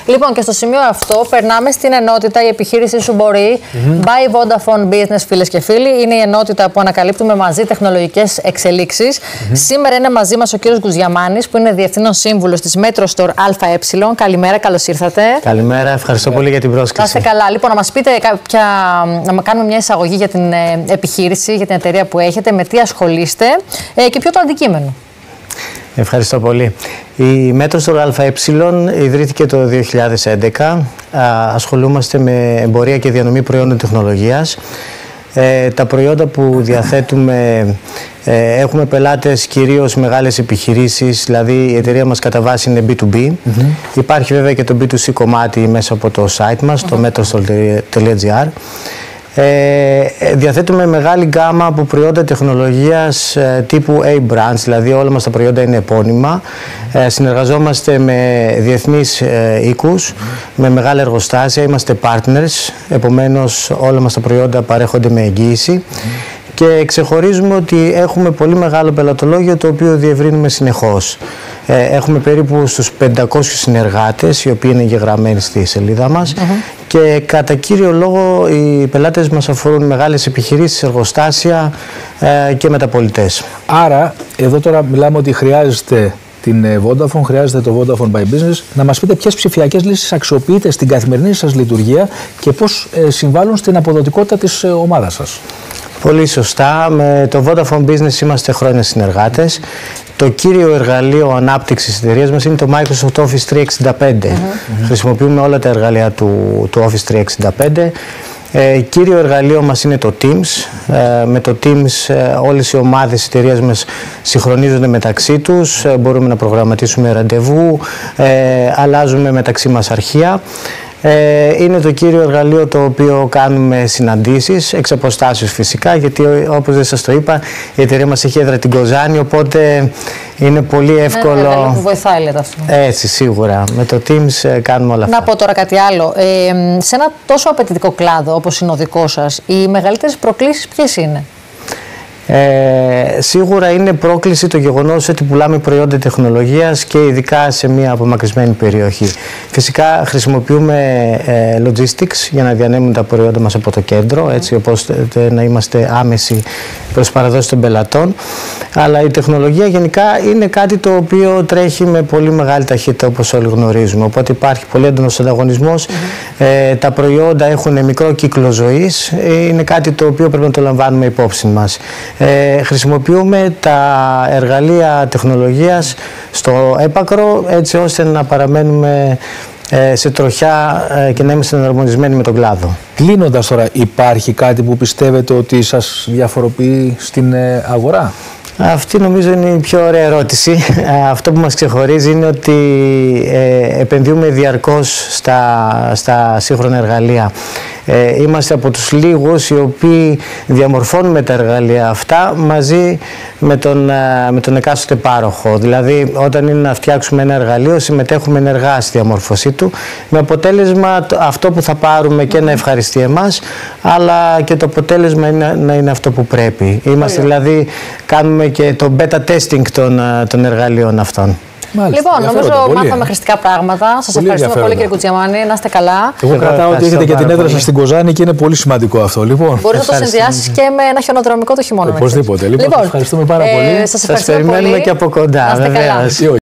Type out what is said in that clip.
Λοιπόν, και στο σημείο αυτό περνάμε στην ενότητα «Η επιχείρησή σου μπορεί». By Vodafone Business, φίλες και φίλοι. Είναι η ενότητα που ανακαλύπτουμε μαζί τεχνολογικές εξελίξεις. Σήμερα είναι μαζί μας ο κύριος Γκουζιαμάνης, που είναι διευθύνων σύμβουλος της MetroStore ΑΕ. Καλημέρα, καλώς ήρθατε. Καλημέρα, ευχαριστώ πολύ για την πρόσκληση. Να είστε καλά. Λοιπόν, να μας πείτε να κάνουμε μια εισαγωγή για την επιχείρηση, για την εταιρεία που έχετε, με τι ασχολείστε και ποιο το αντικείμενο. Ευχαριστώ πολύ. Η MetroStore ΑΕ ιδρύθηκε το 2011. Ασχολούμαστε με εμπορία και διανομή προϊόντων τεχνολογίας. Τα προϊόντα που διαθέτουμε, έχουμε πελάτες κυρίως μεγάλες επιχειρήσεις, δηλαδή η εταιρεία μας κατά βάση είναι B2B. Υπάρχει βέβαια και το B2C κομμάτι μέσα από το site μας, το metrostore.gr. Διαθέτουμε μεγάλη γκάμα από προϊόντα τεχνολογίας τύπου A-brands, δηλαδή όλα μας τα προϊόντα είναι επώνυμα. Συνεργαζόμαστε με διεθνείς οίκους, με μεγάλα εργοστάσια, είμαστε partners, επομένως όλα μας τα προϊόντα παρέχονται με εγγύηση. Και ξεχωρίζουμε ότι έχουμε πολύ μεγάλο πελατολόγιο, το οποίο διευρύνουμε συνεχώς. Έχουμε περίπου στους 500 συνεργάτες, οι οποίοι είναι εγγεγραμμένοι στη σελίδα μας. Και κατά κύριο λόγο οι πελάτες μας αφορούν μεγάλες επιχειρήσεις, εργοστάσια και μεταπολιτές. Άρα, εδώ τώρα μιλάμε ότι χρειάζεται την Vodafone, χρειάζεται το Vodafone by Business. Να μας πείτε ποιες ψηφιακές λύσεις αξιοποιείτε στην καθημερινή σας λειτουργία και πώς συμβάλλουν στην αποδοτικότητα της ομάδας σας. Πολύ σωστά. Με το Vodafone Business είμαστε χρόνια συνεργάτες. Το κύριο εργαλείο ανάπτυξης της εταιρείας μας είναι το Microsoft Office 365. Χρησιμοποιούμε όλα τα εργαλεία του Office 365. Κύριο εργαλείο μας είναι το Teams. Με το Teams όλες οι ομάδες της εταιρείας μας συγχρονίζονται μεταξύ τους. Μπορούμε να προγραμματίσουμε ραντεβού, αλλάζουμε μεταξύ μας αρχεία. Είναι το κύριο εργαλείο το οποίο κάνουμε συναντήσεις, εξ αποστάσεως φυσικά, γιατί όπως δεν σας το είπα, η εταιρεία μας έχει έδρα την Κοζάνη, οπότε είναι πολύ εύκολο. Που βοηθάει, λέτε αυτό. Έτσι, σίγουρα. Με το Teams κάνουμε όλα αυτά. Να πω τώρα κάτι άλλο. Σε ένα τόσο απαιτητικό κλάδο όπως είναι ο δικός σας, οι μεγαλύτερες προκλήσεις ποιες είναι? Σίγουρα είναι πρόκληση το γεγονός ότι πουλάμε προϊόντα τεχνολογίας και ειδικά σε μια απομακρυσμένη περιοχή. Φυσικά χρησιμοποιούμε logistics για να διανέμουν τα προϊόντα μας από το κέντρο, έτσι ώστε να είμαστε άμεση προς παραδόσεις των πελατών. Αλλά η τεχνολογία γενικά είναι κάτι το οποίο τρέχει με πολύ μεγάλη ταχύτητα, όπως όλοι γνωρίζουμε. Οπότε υπάρχει πολύ έντονος ανταγωνισμός. Τα προϊόντα έχουν μικρό κύκλο ζωής. Είναι κάτι το οποίο πρέπει να το λαμβάνουμε υπόψη μας. Χρησιμοποιούμε τα εργαλεία τεχνολογίας στο έπακρο, έτσι ώστε να παραμένουμε σε τροχιά και να είμαστε εναρμονισμένοι με τον κλάδο. Κλείνοντας τώρα, υπάρχει κάτι που πιστεύετε ότι σας διαφοροποιεί στην αγορά? Αυτή νομίζω είναι η πιο ωραία ερώτηση. Αυτό που μας ξεχωρίζει είναι ότι επενδύουμε διαρκώς στα σύγχρονα εργαλεία. Είμαστε από τους λίγους οι οποίοι διαμορφώνουμε τα εργαλεία αυτά μαζί με τον εκάστοτε πάροχο. Δηλαδή, όταν είναι να φτιάξουμε ένα εργαλείο, συμμετέχουμε ενεργά στη διαμόρφωσή του, με αποτέλεσμα αυτό που θα πάρουμε και να ευχαριστεί εμάς, αλλά και το αποτέλεσμα να είναι αυτό που πρέπει. Είμαστε δηλαδή, κάνουμε και το beta testing των εργαλείων αυτών. Μάλιστα, λοιπόν, νομίζω μάθαμε χρηστικά πράγματα. Σας ευχαριστούμε πολύ, κύριε Γκουζιαμάνη. Να είστε καλά. Εγώ κρατάω ότι έχετε και την έδρα σας στην Κοζάνη και είναι πολύ σημαντικό αυτό. Λοιπόν, μπορείς να το συνδυάσεις και με ένα χιονοδρομικό το χειμώνα. Οπωσδήποτε. Λοιπόν, ευχαριστούμε πάρα πολύ. Σας περιμένουμε και από κοντά. Να είστε καλά.